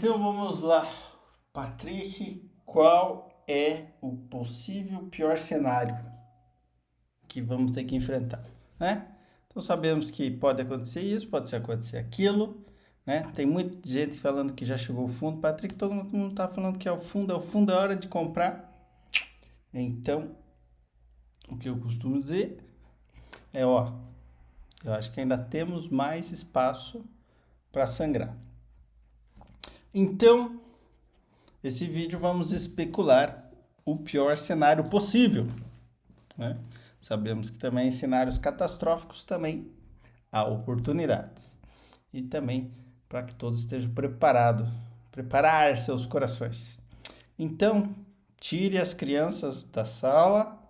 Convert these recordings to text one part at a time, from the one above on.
Então vamos lá, Patrick, qual é o possível pior cenário que vamos ter que enfrentar, né? Então sabemos que pode acontecer isso, pode acontecer aquilo, né? Tem muita gente falando que já chegou ao fundo. Patrick, todo mundo tá falando que é o fundo é hora de comprar. Então, o que eu costumo dizer é, eu acho que ainda temos mais espaço para sangrar. Então, esse vídeo vamos especular o pior cenário possível, né? Sabemos que também em cenários catastróficos também há oportunidades. E também para que todos estejam preparados, preparar seus corações. Então, tire as crianças da sala,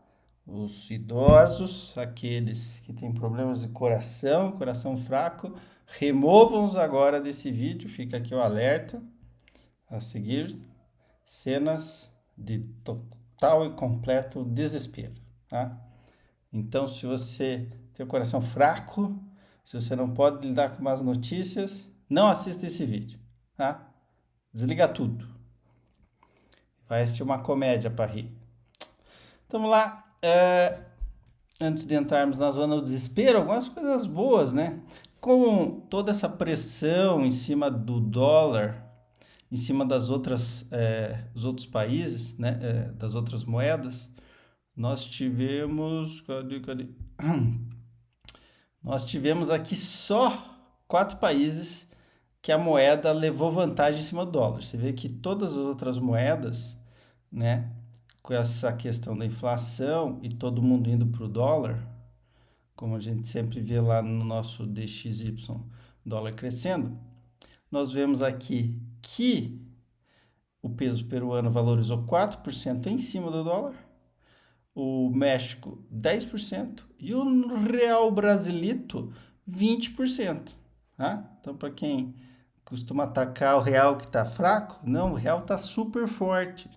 os idosos, aqueles que têm problemas de coração, coração fraco, removam-os agora desse vídeo, fica aqui o alerta. A seguir, cenas de total e completo desespero, tá? Então, se você tem o coração fraco, se você não pode lidar com más notícias, não assista esse vídeo, tá? Desliga tudo. Vai assistir uma comédia para rir. Então, vamos lá. Antes de entrarmos na zona do desespero, algumas coisas boas, né? Com toda essa pressão em cima do dólar, em cima dos outros países, né? Das outras moedas, nós tivemos. Cadê? Nós tivemos aqui só 4 países que a moeda levou vantagem em cima do dólar. Você vê que todas as outras moedas, né, com essa questão da inflação e todo mundo indo para o dólar, como a gente sempre vê lá no nosso DXY, dólar crescendo, nós vemos aqui que o peso peruano valorizou 4% em cima do dólar, o México 10% e o real brasilito 20%. Tá? Então, para quem costuma atacar o real que está fraco, não, o real está super forte.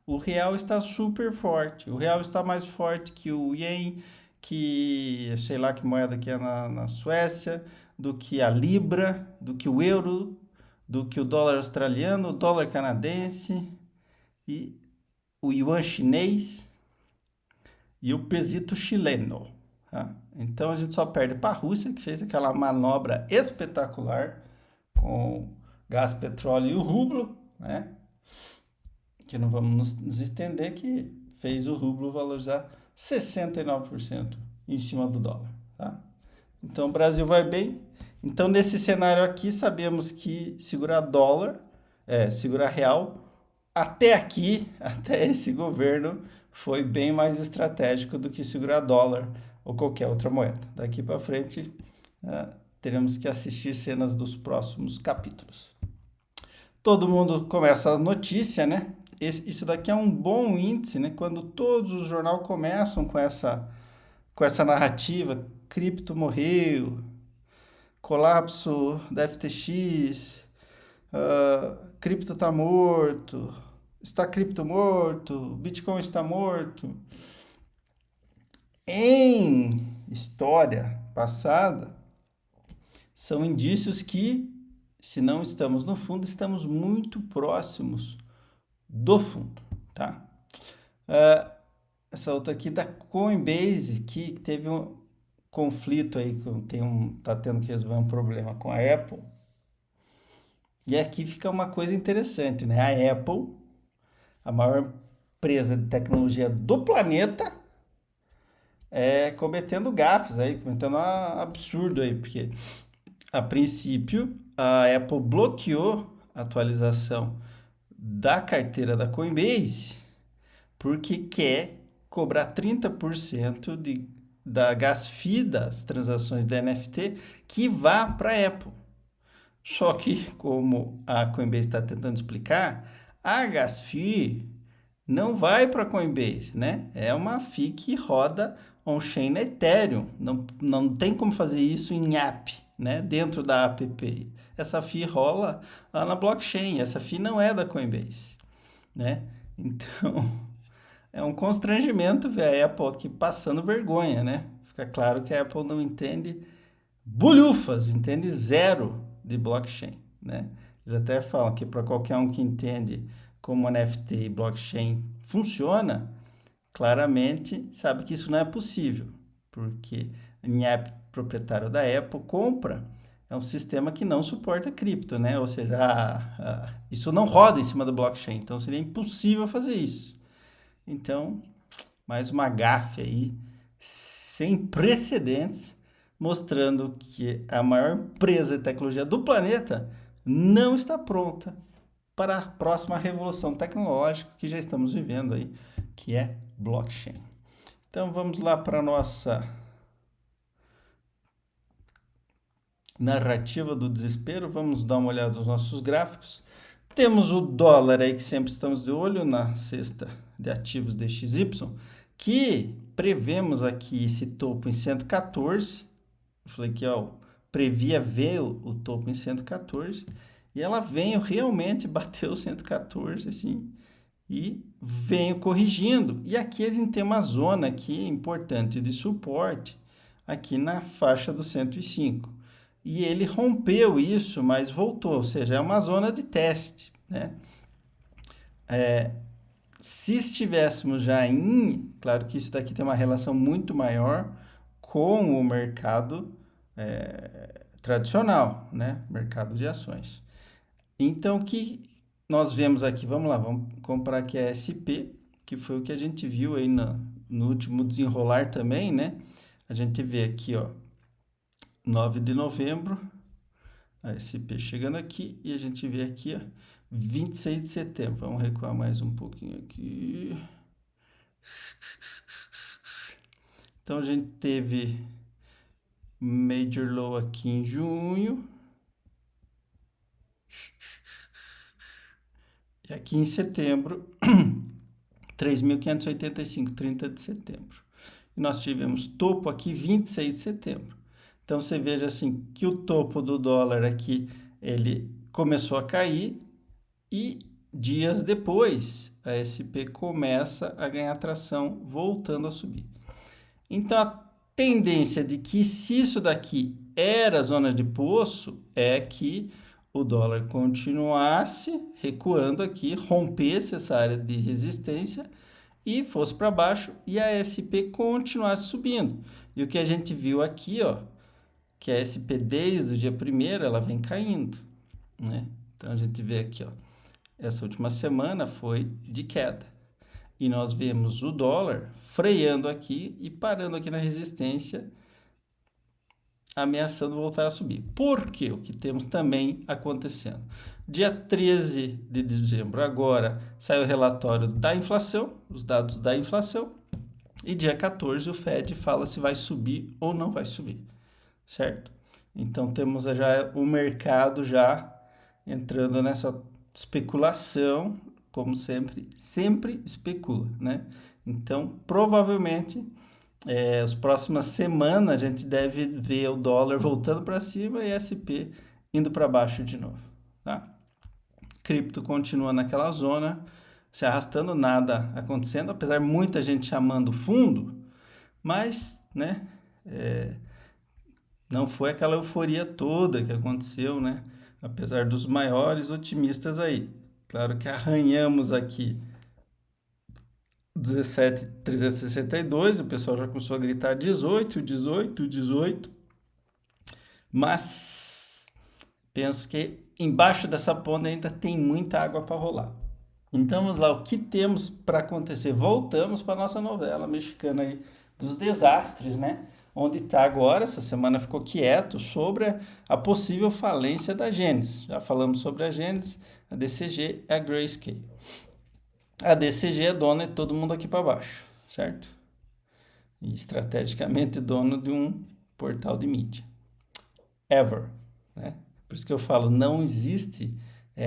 O real está super forte. O real está mais forte que o ien, que sei lá que moeda que é na Suécia, do que a libra, do que o euro, do que o dólar australiano, o dólar canadense e o yuan chinês e o pesito chileno. Tá? Então a gente só perde para a Rússia, que fez aquela manobra espetacular com gás, petróleo e o rublo, né? Que não vamos nos estender, que fez o rublo valorizar 69% em cima do dólar. Tá? Então o Brasil vai bem. Então nesse cenário aqui sabemos que segurar dólar, segurar real, até aqui, até esse governo, foi bem mais estratégico do que segurar dólar ou qualquer outra moeda. Daqui para frente, teremos que assistir cenas dos próximos capítulos. Todo mundo começa a notícia, né? Isso daqui é um bom índice, né? Quando todos os jornais começam com essa narrativa, cripto morreu, colapso da FTX, cripto está morto, está cripto morto, Bitcoin está morto. Em história passada, são indícios que, se não estamos no fundo, estamos muito próximos do fundo, tá? Essa outra aqui da Coinbase, que teve um conflito aí, tá tendo que resolver um problema com a Apple. E aqui fica uma coisa interessante, né? A Apple, a maior empresa de tecnologia do planeta, cometendo gafes aí, cometendo um absurdo aí, porque a princípio a Apple bloqueou a atualização da carteira da Coinbase porque quer cobrar 30% da gas fee das transações da NFT que vá para a Apple. Só que, como a Coinbase está tentando explicar, a gas fee não vai para a Coinbase, né? É uma fee que roda on-chain na Ethereum. Não tem como fazer isso em app, né? Dentro da app. Essa fee rola lá na blockchain. Essa fee não é da Coinbase, né? Então, é um constrangimento ver a Apple aqui passando vergonha, né? Fica claro que a Apple não entende bulhufas, entende zero de blockchain, né? Eles até falam que para qualquer um que entende como NFT e blockchain funciona, claramente sabe que isso não é possível, porque em app proprietário da Apple compra é um sistema que não suporta cripto, né? Ou seja, isso não roda em cima do blockchain, então seria impossível fazer isso. Então, mais uma gafe aí, sem precedentes, mostrando que a maior empresa de tecnologia do planeta não está pronta para a próxima revolução tecnológica que já estamos vivendo aí, que é blockchain. Então vamos lá para a nossa narrativa do desespero, vamos dar uma olhada nos nossos gráficos. Temos o dólar aí que sempre estamos de olho na cesta de ativos DXY, que prevemos aqui esse topo em 114. Eu falei que ó, previa ver o topo em 114 e ela veio realmente bateu 114 assim e venho corrigindo. E aqui a gente tem uma zona aqui importante de suporte aqui na faixa do 105. E ele rompeu isso, mas voltou, ou seja, é uma zona de teste, né? Se estivéssemos já claro que isso daqui tem uma relação muito maior com o mercado tradicional, né? Mercado de ações. Então, o que nós vemos aqui? Vamos lá, vamos comprar aqui a SP, que foi o que a gente viu aí no último desenrolar também, né? A gente vê aqui, ó, 9 de novembro, a SP chegando aqui, e a gente vê aqui, ó, 26 de setembro. Vamos recuar mais um pouquinho aqui. Então, a gente teve Major Low aqui em junho. E aqui em setembro, 3.585, 30 de setembro. E nós tivemos topo aqui 26 de setembro. Então você veja assim que o topo do dólar aqui ele começou a cair e dias depois a SP começa a ganhar tração, voltando a subir. Então a tendência de que se isso daqui era zona de poço é que o dólar continuasse recuando aqui, rompesse essa área de resistência e fosse para baixo e a SP continuasse subindo. E o que a gente viu aqui, ó, que a SP desde o dia 1º ela vem caindo, né? Então a gente vê aqui, ó, essa última semana foi de queda. E nós vemos o dólar freando aqui e parando aqui na resistência, ameaçando voltar a subir. Por quê? O que temos também acontecendo? Dia 13 de dezembro, agora, sai o relatório da inflação, os dados da inflação, e dia 14 o Fed fala se vai subir ou não vai subir, certo? Então temos já o mercado já entrando nessa especulação, como sempre especula, né? Então, provavelmente as próximas semanas a gente deve ver o dólar voltando para cima e SP indo para baixo de novo, tá? Cripto continua naquela zona, se arrastando, nada acontecendo, apesar de muita gente chamando fundo, mas, né, não foi aquela euforia toda que aconteceu, né? Apesar dos maiores otimistas aí. Claro que arranhamos aqui 17.362, o pessoal já começou a gritar 18, 18, 18, mas penso que embaixo dessa ponta ainda tem muita água para rolar. Então vamos lá, o que temos para acontecer? Voltamos para nossa novela mexicana aí dos desastres, né? Onde está agora, essa semana ficou quieto sobre a possível falência da Gênesis. Já falamos sobre a Gênesis, a DCG é a Grayscale. A DCG é dona de todo mundo aqui para baixo, certo? E estrategicamente dono de um portal de mídia. Ever, né? Por isso que eu falo, não existe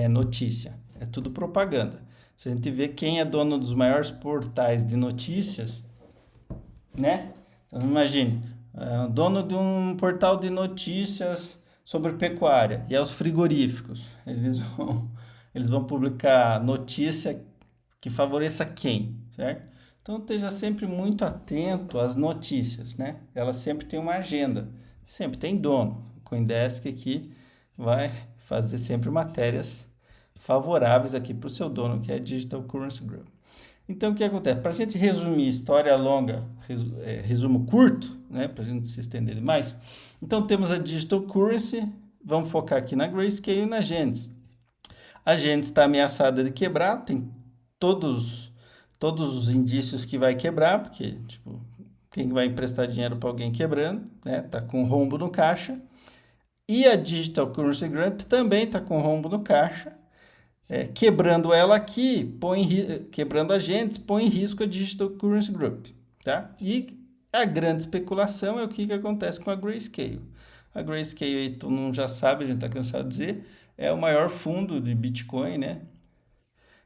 notícia, é tudo propaganda. Se a gente vê quem é dono dos maiores portais de notícias, né? Então imagine, dono de um portal de notícias sobre pecuária e aos frigoríficos, eles vão publicar notícia que favoreça quem, certo? Então esteja sempre muito atento às notícias, né? Elas sempre têm uma agenda, sempre tem dono. O CoinDesk aqui vai fazer sempre matérias favoráveis aqui para o seu dono, que é a Digital Currency Group. Então, o que acontece? Para a gente resumir história longa, resumo curto, né, para a gente se estender demais, então temos a Digital Currency, vamos focar aqui na Grayscale e na Genesis. A Genesis está ameaçada de quebrar, tem todos os indícios que vai quebrar, porque, tipo, quem vai emprestar dinheiro para alguém quebrando, né, tá com rombo no caixa. E a Digital Currency Group também está com rombo no caixa. Quebrando ela aqui, quebrando a Genesis, põe em risco a Digital Currency Group. Tá? E a grande especulação é o que acontece com a Grayscale. A Grayscale, todo mundo já sabe, a gente está cansado de dizer, é o maior fundo de Bitcoin, né,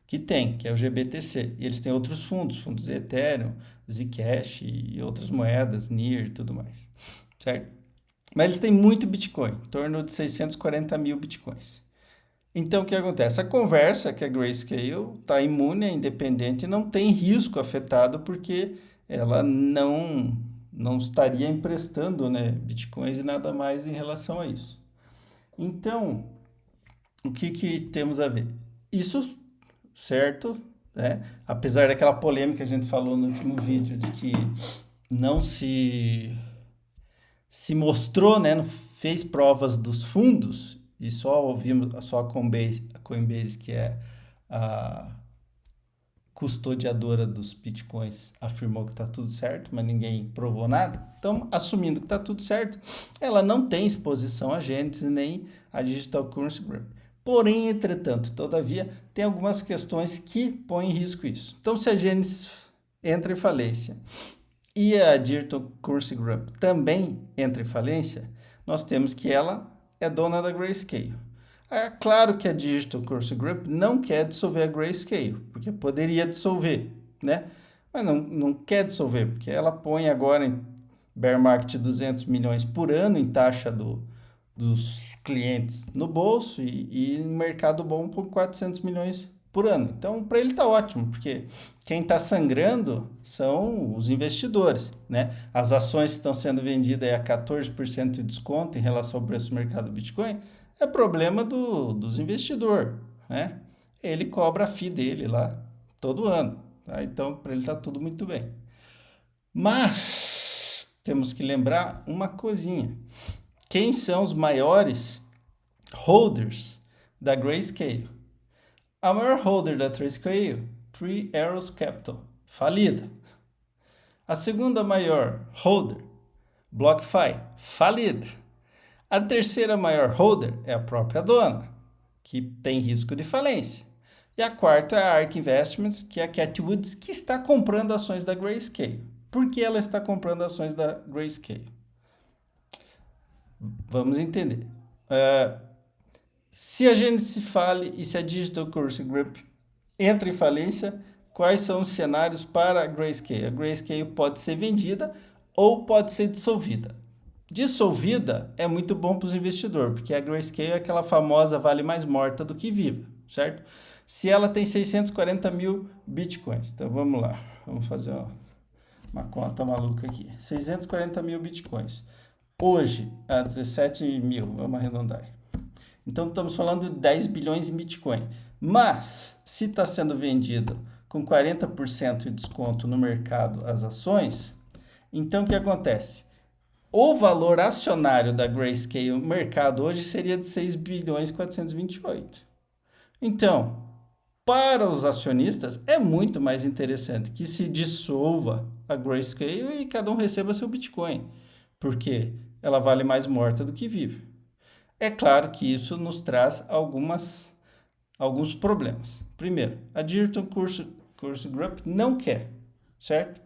que tem, que é o GBTC. E eles têm outros fundos de Ethereum, Zcash e outras moedas, NIR e tudo mais. Certo? Mas eles têm muito Bitcoin, em torno de 640 mil Bitcoins. Então, o que acontece? A conversa é que a Grayscale está imune, é independente e não tem risco afetado porque ela não estaria emprestando, né, Bitcoins e nada mais em relação a isso. Então, o que temos a ver? Isso, certo, né? Apesar daquela polêmica que a gente falou no último vídeo de que não se mostrou, né, não fez provas dos fundos, e só ouvimos só a Coinbase, que é a custodiadora dos bitcoins, afirmou que está tudo certo, mas ninguém provou nada. Então, assumindo que está tudo certo, ela não tem exposição a Genesis nem a Digital Currency Group. Porém, entretanto, todavia, tem algumas questões que põem em risco isso. Então, se a Genesis entra em falência e a Digital Currency Group também entra em falência, nós temos que ela é dona da Grayscale. É claro que a Digital Currency Group não quer dissolver a Grayscale, porque poderia dissolver, né? Mas não quer dissolver, porque ela põe agora em bear market 200 milhões por ano em taxa dos clientes no bolso e no mercado bom por 400 milhões por ano. Então, para ele está ótimo, porque quem está sangrando são os investidores, né? As ações que estão sendo vendidas a 14% de desconto em relação ao preço do mercado do Bitcoin é problema dos investidores, né? Ele cobra a FII dele lá todo ano, tá? Então, para ele está tudo muito bem. Mas temos que lembrar uma coisinha. Quem são os maiores holders da Grayscale? A maior holder da Grayscale, Three Arrows Capital, falida. A segunda maior holder, BlockFi, falida. A terceira maior holder é a própria dona, que tem risco de falência. E a quarta é a ARK Investments, que é a Cathie Wood, que está comprando ações da Grayscale. Por que ela está comprando ações da Grayscale? Vamos entender. Se a Genesis fale e se a Digital Currency Group entra em falência, quais são os cenários para a Grayscale? A Grayscale pode ser vendida ou pode ser dissolvida. Dissolvida é muito bom para os investidores, porque a Grayscale é aquela famosa vale mais morta do que viva, certo? Se ela tem 640 mil bitcoins, então vamos lá, vamos fazer uma conta maluca aqui. 640 mil bitcoins. Hoje, a 17 mil, vamos arredondar. Então, estamos falando de 10 bilhões em Bitcoin. Mas, se está sendo vendido com 40% de desconto no mercado as ações, então o que acontece? O valor acionário da Grayscale no mercado hoje seria de 6 bilhões e 428. Então, para os acionistas, é muito mais interessante que se dissolva a Grayscale e cada um receba seu Bitcoin, porque ela vale mais morta do que viva. É claro que isso nos traz alguns problemas. Primeiro, a Digital Currency Group não quer, certo?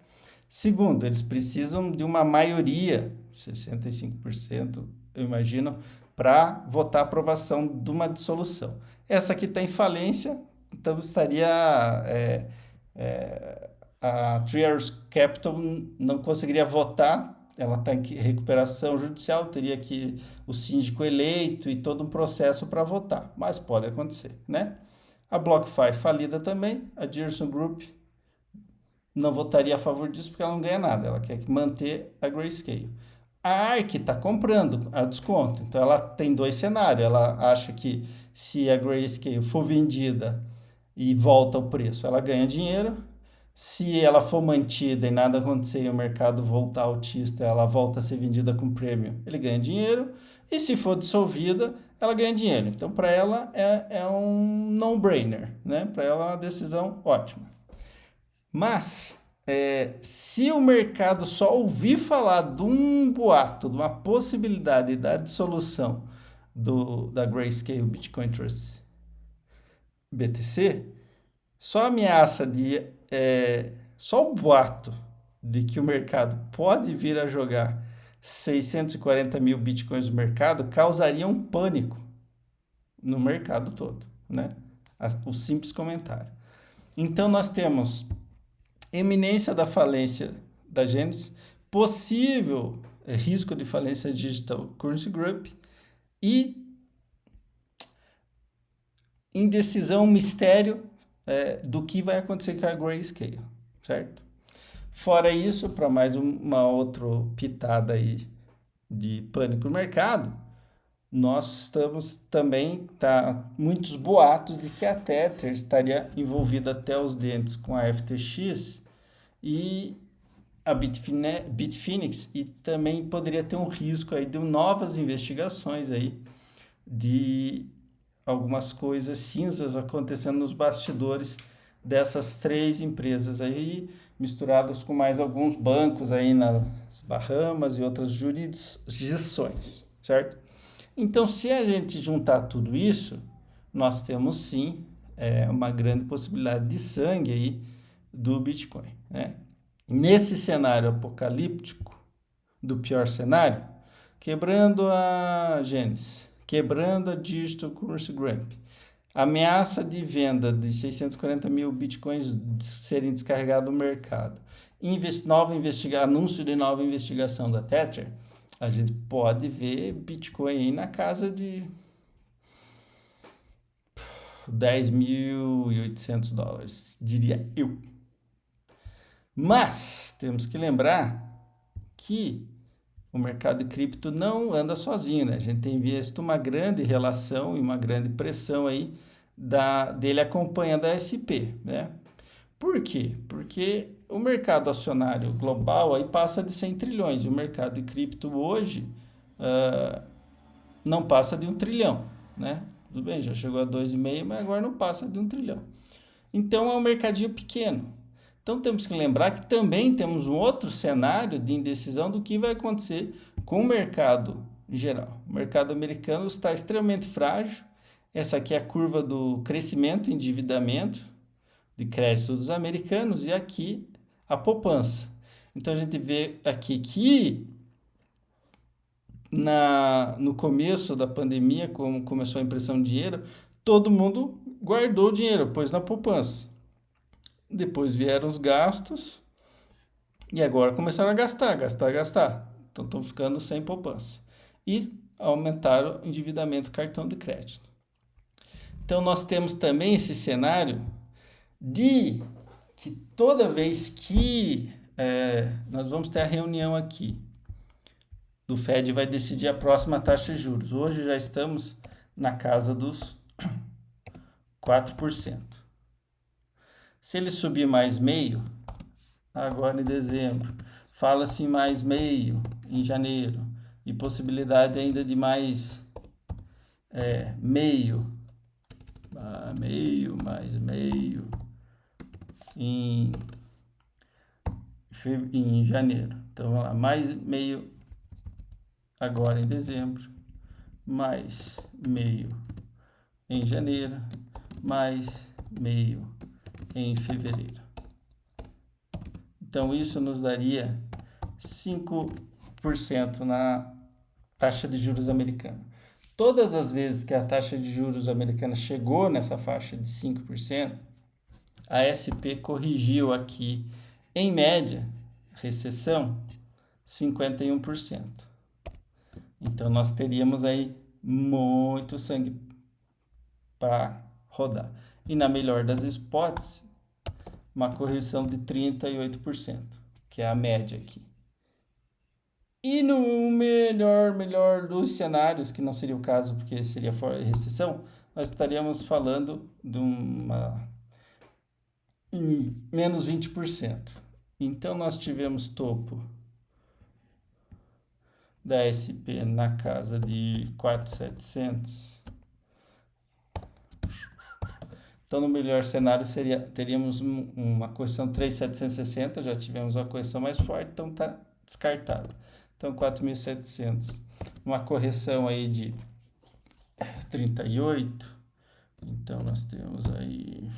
Segundo, eles precisam de uma maioria, 65%, eu imagino, para votar a aprovação de uma dissolução. Essa aqui está em falência, então estaria a Three Arrows Capital não conseguiria votar. Ela está em recuperação judicial, teria que o síndico eleito e todo um processo para votar, mas pode acontecer, né? A BlockFi falida também, a Gerson Group não votaria a favor disso porque ela não ganha nada, ela quer manter a Grayscale. A ARK está comprando a desconto. Então ela tem dois cenários. Ela acha que se a Grayscale for vendida e volta o preço, ela ganha dinheiro. Se ela for mantida e nada acontecer e o mercado voltar autista, ela volta a ser vendida com prêmio, ele ganha dinheiro. E se for dissolvida, ela ganha dinheiro. Então, para ela é um no-brainer, né? Para ela é uma decisão ótima. Mas, se o mercado só ouvir falar de um boato, de uma possibilidade da dissolução da Grayscale Bitcoin Trust BTC, só ameaça só o boato de que o mercado pode vir a jogar 640 mil bitcoins no mercado causaria um pânico no mercado todo, né? O simples comentário. Então nós temos eminência da falência da Genesis, possível risco de falência Digital Currency Group e indecisão, mistério do que vai acontecer com a Grayscale, certo? Fora isso, para mais uma outra pitada aí de pânico no mercado, nós estamos também, muitos boatos de que a Tether estaria envolvida até os dentes com a FTX e a Bitfinex, e também poderia ter um risco aí de novas investigações aí de algumas coisas cinzas acontecendo nos bastidores dessas três empresas aí, misturadas com mais alguns bancos aí nas Bahamas e outras jurisdições, certo? Então, se a gente juntar tudo isso, nós temos sim uma grande possibilidade de sangue aí do Bitcoin, né? Nesse cenário apocalíptico, do pior cenário, quebrando a Genesis, quebrando a Digital Currency Group, ameaça de venda de 640 mil bitcoins serem descarregados no mercado, anúncio de nova investigação da Tether, a gente pode ver Bitcoin aí na casa de $10.800, diria eu. Mas temos que lembrar que o mercado de cripto não anda sozinho, né? A gente tem visto uma grande relação e uma grande pressão aí dele acompanhando a SP, né? Por quê? Porque o mercado acionário global aí passa de 100 trilhões e o mercado de cripto hoje não passa de 1 trilhão, né? Tudo bem, já chegou a 2,5, mas agora não passa de 1 trilhão. Então é um mercadinho pequeno. Então temos que lembrar que também temos um outro cenário de indecisão do que vai acontecer com o mercado em geral. O mercado americano está extremamente frágil. Essa aqui é a curva do crescimento e endividamento de crédito dos americanos e aqui a poupança. Então a gente vê aqui que no começo da pandemia, como começou a impressão de dinheiro, todo mundo guardou o dinheiro, pôs na poupança. Depois vieram os gastos e agora começaram a gastar. Então estão ficando sem poupança. E aumentaram o endividamento do cartão de crédito. Então nós temos também esse cenário de que toda vez que nós vamos ter a reunião aqui do Fed vai decidir a próxima taxa de juros. Hoje já estamos na casa dos 4%. Se ele subir mais meio, agora em dezembro, fala-se em mais meio em janeiro, e possibilidade ainda de mais meio mais meio em janeiro. Então vamos lá, mais meio agora em dezembro, mais meio em janeiro, mais meio em fevereiro. Então isso nos daria 5% na taxa de juros americana. Todas as vezes que a taxa de juros americana chegou nessa faixa de 5%, a SP corrigiu aqui, em média, recessão, 51%. Então nós teríamos aí muito sangue para rodar. E na melhor das hipóteses, uma correção de 38%, que é a média aqui. E no melhor dos cenários, que não seria o caso porque seria fora recessão, nós estaríamos falando de uma menos 20%. Então nós tivemos topo da SP na casa de 4.700. Então, no melhor cenário, teríamos uma correção 3.760, já tivemos uma correção mais forte, então está descartado. Então, 4.700. Uma correção aí de 38. Então, nós temos aí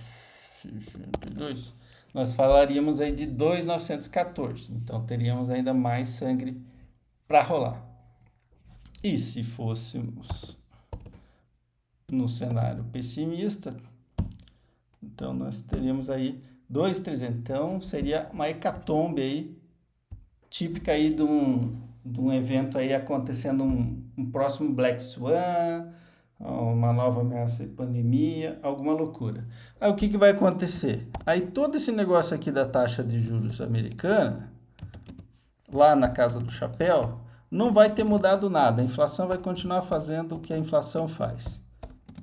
62. Nós falaríamos aí de 2.914. Então, teríamos ainda mais sangue para rolar. E se fôssemos no cenário pessimista, então nós teríamos aí 2.300. Então seria uma hecatombe aí, típica aí de um evento aí acontecendo um próximo Black Swan, uma nova ameaça de pandemia, alguma loucura. Aí o que vai acontecer? Aí todo esse negócio aqui da taxa de juros americana, lá na casa do chapéu, não vai ter mudado nada. A inflação vai continuar fazendo o que a inflação faz.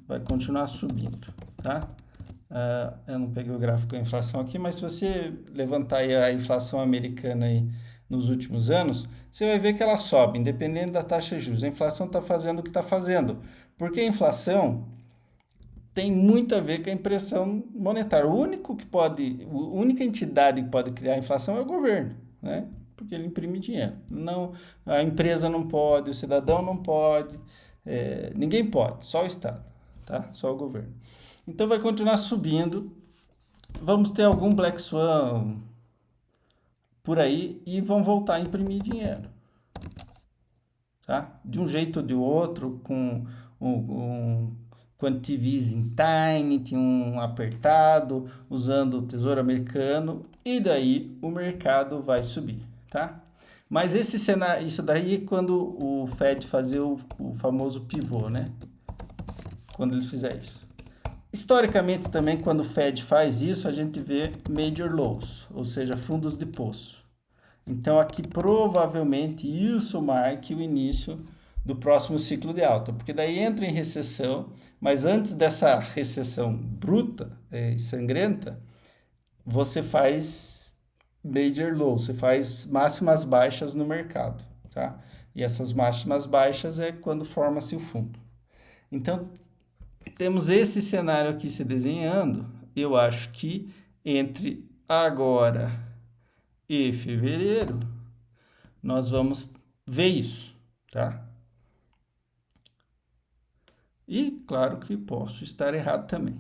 Vai continuar subindo, tá? Eu não peguei o gráfico da inflação aqui, mas se você levantar aí a inflação americana aí nos últimos anos, você vai ver que ela sobe, independente da taxa de juros. A inflação está fazendo o que está fazendo, porque a inflação tem muito a ver com a impressão monetária. A única entidade que pode criar a inflação é o governo, né? Porque ele imprime dinheiro. Não, a empresa não pode, o cidadão não pode, ninguém pode, só o Estado, tá? Só o governo. Então vai continuar subindo. Vamos ter algum Black Swan por aí e vão voltar a imprimir dinheiro, tá? De um jeito ou de outro, com um quantitative easing tiny, um apertado, usando o Tesouro Americano, e daí o mercado vai subir, tá? Mas esse cenário, isso daí é quando o Fed fazer o famoso pivô, né? Quando eles fizerem isso. Historicamente também, quando o Fed faz isso, a gente vê major lows, ou seja, fundos de poço. Então aqui provavelmente isso marque o início do próximo ciclo de alta, porque daí entra em recessão, mas antes dessa recessão bruta e sangrenta, você faz major low, você faz máximas baixas no mercado, tá? E essas máximas baixas é quando forma-se o fundo. Então, temos esse cenário aqui se desenhando. Eu acho que entre agora e fevereiro, nós vamos ver isso, tá? E claro que posso estar errado também.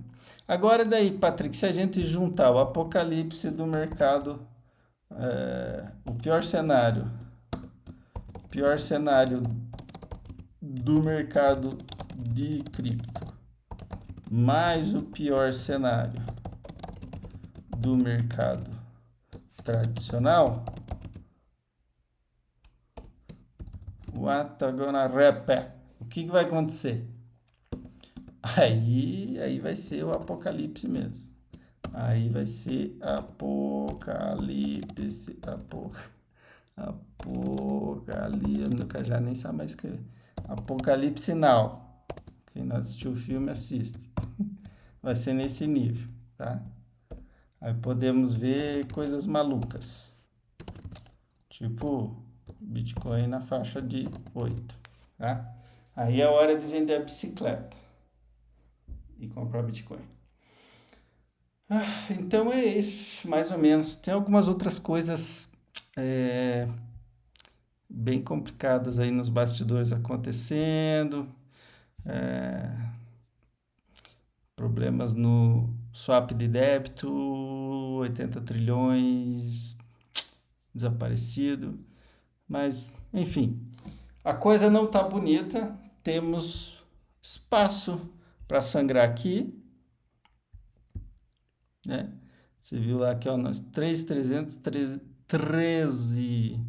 Agora daí, Patrick, se a gente juntar o apocalipse do mercado, o pior cenário do mercado de cripto, mais o pior cenário do mercado tradicional, o que vai acontecer? Aí vai ser o apocalipse mesmo. Aí vai ser apocalipse, apocalipse, já nem sabe mais escrever. Apocalipse Now. Quem não assistiu o filme, assiste. Vai ser nesse nível, tá? Aí podemos ver coisas malucas. Tipo, Bitcoin na faixa de 8, tá? Aí é a hora de vender a bicicleta e comprar Bitcoin. Então é isso, mais ou menos. Tem algumas outras coisas bem complicadas aí nos bastidores acontecendo. Problemas no swap de débito, 80 trilhões desaparecido. Mas, enfim, a coisa não tá bonita. Temos espaço para sangrar aqui, né? Você viu lá que ó, nós 3.313,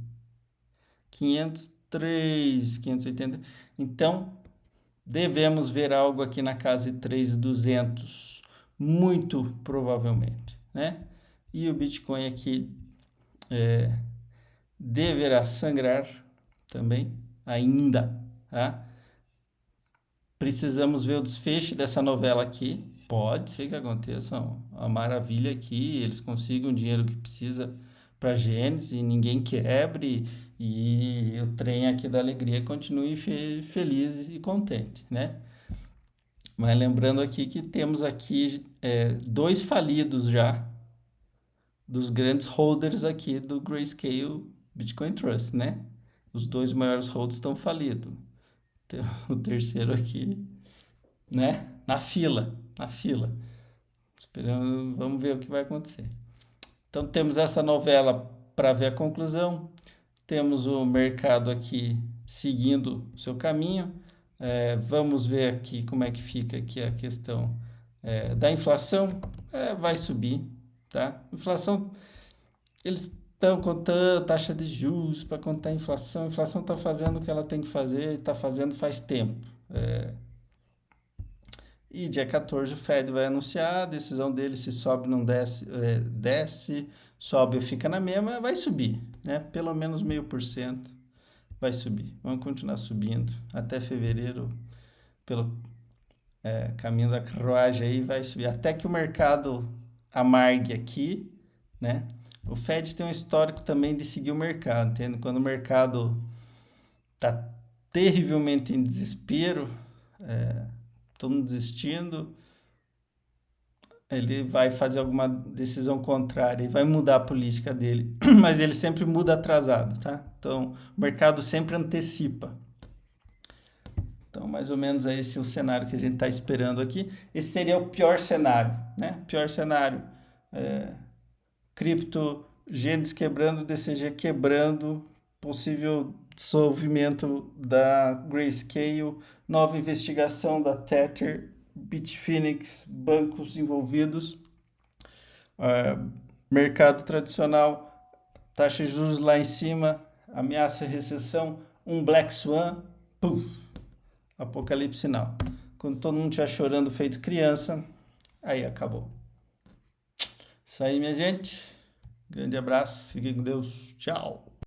503, 580. Então, devemos ver algo aqui na casa de 3.200, muito provavelmente, né? E o Bitcoin aqui deverá sangrar, também, ainda, tá? Precisamos ver o desfecho dessa novela aqui. Pode ser que aconteça uma maravilha aqui, eles consigam o dinheiro que precisa para Gênesis e ninguém quebre e o trem aqui da alegria continue feliz e contente, né? Mas lembrando aqui que temos aqui dois falidos já dos grandes holders aqui do Grayscale Bitcoin Trust, né? Os dois maiores holders estão falidos. Tem o terceiro aqui, né? Na fila. Esperando, vamos ver o que vai acontecer. Então temos essa novela para ver a conclusão. Temos o mercado aqui seguindo o seu caminho. Vamos ver aqui como é que fica aqui a questão da inflação. Vai subir, tá? Inflação, eles estão contando taxa de juros para contar a inflação. A inflação está fazendo o que ela tem que fazer e está fazendo faz tempo. E dia 14 o Fed vai anunciar a decisão dele, se sobe, não desce, desce, sobe ou fica na mesma, vai subir, né? Pelo menos 0,5% vai subir. Vamos continuar subindo até fevereiro, pelo caminho da carruagem aí, vai subir. Até que o mercado amargue aqui, né? O Fed tem um histórico também de seguir o mercado, entende? Quando o mercado está terrivelmente em desespero, todo mundo desistindo, ele vai fazer alguma decisão contrária e vai mudar a política dele, mas ele sempre muda atrasado, tá? Então, o mercado sempre antecipa. Então, mais ou menos é esse o cenário que a gente está esperando aqui. Esse seria o pior cenário, né? Pior cenário, cripto, Gênesis quebrando, DCG quebrando, possível dissolvimento da Grayscale, nova investigação da Tether, Bitfinex, bancos envolvidos, mercado tradicional, taxa de juros lá em cima, ameaça recessão, um Black Swan, puff, apocalipse sinal. Quando todo mundo estiver chorando feito criança, aí acabou. Isso aí, minha gente. Grande abraço, fiquem com Deus, tchau.